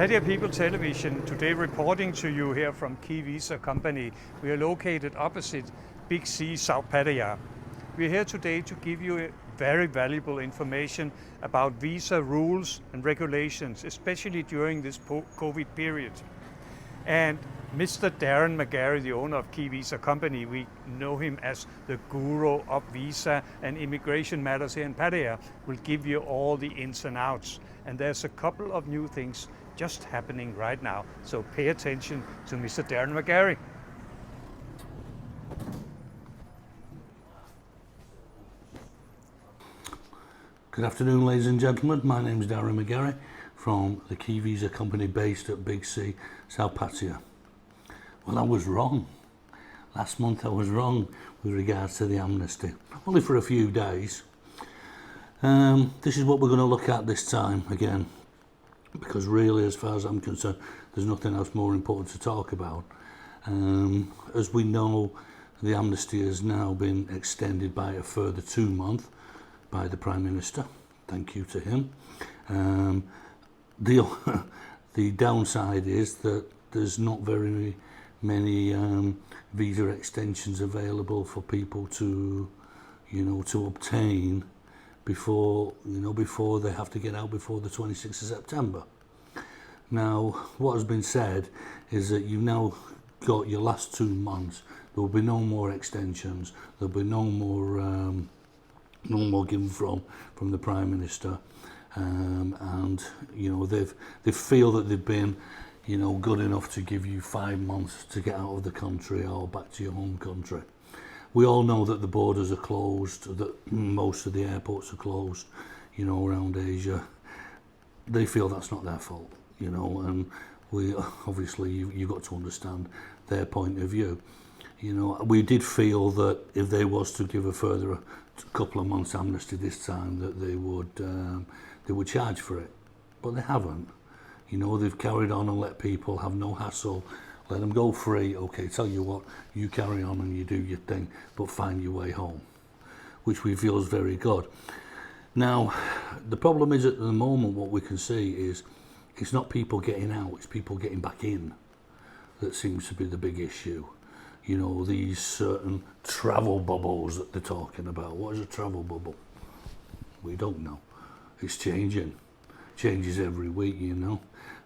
Pattaya People Television, today reporting to you here from Key Visa Company. We are located opposite Big C, South Pattaya. We are here today to give you very valuable information about visa rules and regulations, especially during this COVID period. And Mr. Darren McGarry, the owner of Key Visa Company, we know him as the guru of visa and immigration matters here in Pattaya, will give you all the ins and outs. And there's a couple of new things just happening right now. So pay attention to Mr. Darren McGarry. Good afternoon, ladies and gentlemen. My name is Darren McGarry from the Key Visa Company based at Big C, South Pattaya. Well, I was wrong. Last month I was wrong with regards to the amnesty. Only for a few days. This is what we're going to look at this time again, because really, as far as I'm concerned, there's nothing else more important to talk about. As we know, the amnesty has now been extended by a further 2 months by the Prime Minister. Thank you to him. The downside is that there's not very many visa extensions available for people to obtain before they have to get out before the 26th of September. Now, what has been said is that you've now got your last 2 months. There will be no more extensions. There'll be no more given from the Prime Minister, and they feel that they've been good enough to give you 5 months to get out of the country or back to your home country. We all know that the borders are closed, that most of the airports are closed, around Asia. They feel that's not their fault, and we obviously you've got to understand their point of view. We did feel that if they was to give a further couple of months amnesty this time, that they would charge for it, but they haven't. They've carried on and let people have no hassle, let them go free. Okay, tell you what, you carry on and you do your thing, but find your way home, which we feel is very good. Now, the problem is at the moment what we can see is it's not people getting out, it's people getting back in that seems to be the big issue. These certain travel bubbles that they're talking about. What is a travel bubble? We don't know. It's changing. Changes every week,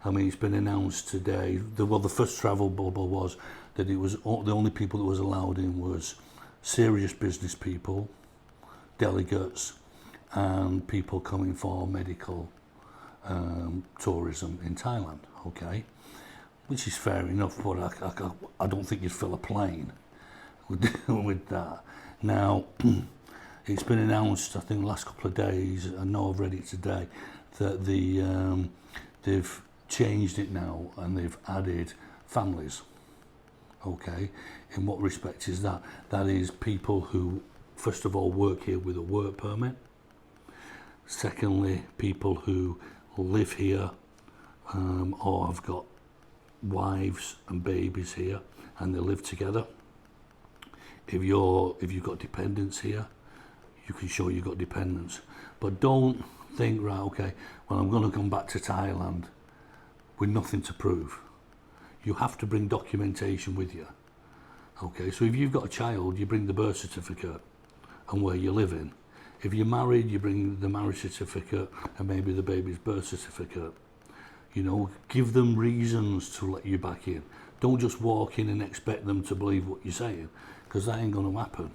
I mean, it's been announced today. The first travel bubble was that it was the only people that was allowed in was serious business people, delegates, and people coming for medical tourism in Thailand. Okay. Which is fair enough, but I don't think you'd fill a plane with that. Now, it's been announced, I think, the last couple of days, I know I've read it today, that they've changed it now and they've added families. Okay, in what respect is that? That is people who, first of all, work here with a work permit. Secondly, people who live here or have got wives and babies here and they live together. If you've got dependents here, you can show you've got dependents, but don't think, right, okay, well, I'm going to come back to Thailand with nothing to prove. You have to bring documentation with you. Okay, so if you've got a child, you bring the birth certificate and where you're living. If you're married, you bring the marriage certificate and maybe the baby's birth certificate. Give them reasons to let you back in. Don't just walk in and expect them to believe what you're saying, because that ain't going to happen.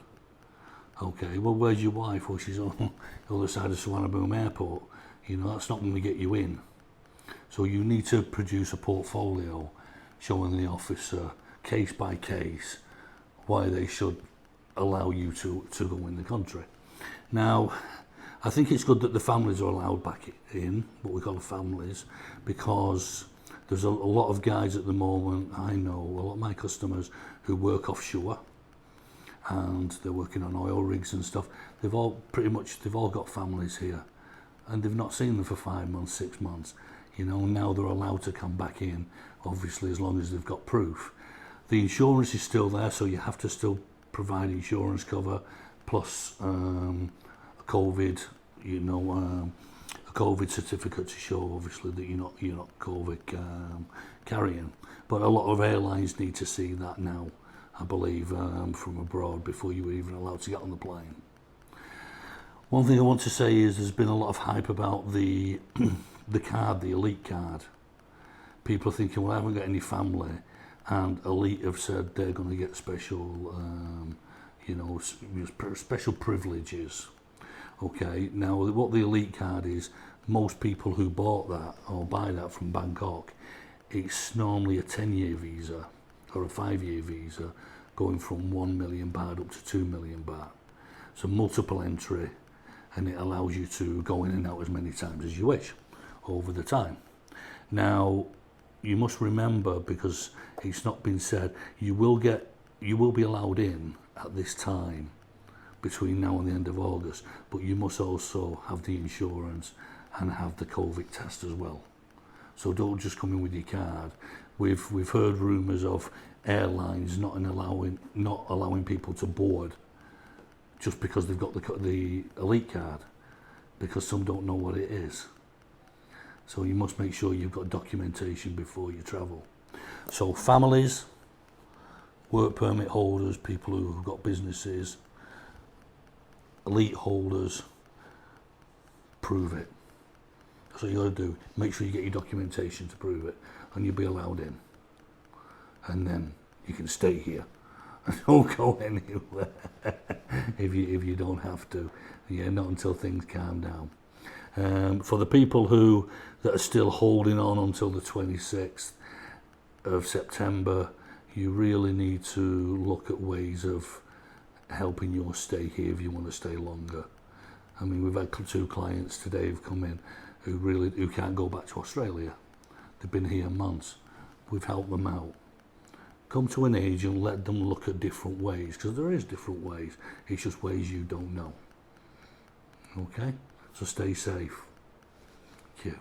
Okay, well, where's your wife? Well, she's on the other side of Suvarnabhumi Airport. That's not going to get you in. So you need to produce a portfolio showing the officer, case by case, why they should allow you to go in the country. Now, I think it's good that the families are allowed back in, what we call the families, because there's a lot of guys at the moment, I know, a lot of my customers who work offshore and they're working on oil rigs and stuff. They've all got families here and they've not seen them for 5 months, 6 months. Now they're allowed to come back in, obviously, as long as they've got proof. The insurance is still there, so you have to still provide insurance cover plus COVID, a COVID certificate to show, obviously, that you're not COVID carrying. But a lot of airlines need to see that now, I believe, from abroad before you were even allowed to get on the plane. One thing I want to say is there's been a lot of hype about the card, the Elite card. People are thinking, well, I haven't got any family, and Elite have said they're going to get special, special privileges. Okay, now what the Elite card is, most people who bought that or buy that from Bangkok, it's normally a 10-year visa or a 5-year visa going from 1 million baht up to 2 million baht. So multiple entry, and it allows you to go in and out as many times as you wish over the time. Now, you must remember, because it's not been said, you will be allowed in at this time between now and the end of August, but you must also have the insurance and have the COVID test as well. So don't just come in with your card. We've heard rumours of airlines not allowing people to board just because they've got the Elite card, because some don't know what it is. So you must make sure you've got documentation before you travel. So families, work permit holders, people who've got businesses, Elite holders, prove it. That's what you got to do. Make sure you get your documentation to prove it, and you'll be allowed in. And then you can stay here. Don't go anywhere if you don't have to. Yeah, not until things calm down. For the people that are still holding on until the 26th of September, you really need to look at ways of helping your stay here if you want to stay longer. I mean, we've had 2 clients today who've come in who can't go back to Australia. They've been here months. We've helped them out. Come to an agent, let them look at different ways, because there is different ways. It's just ways you don't know. Okay? So stay safe. Thank you.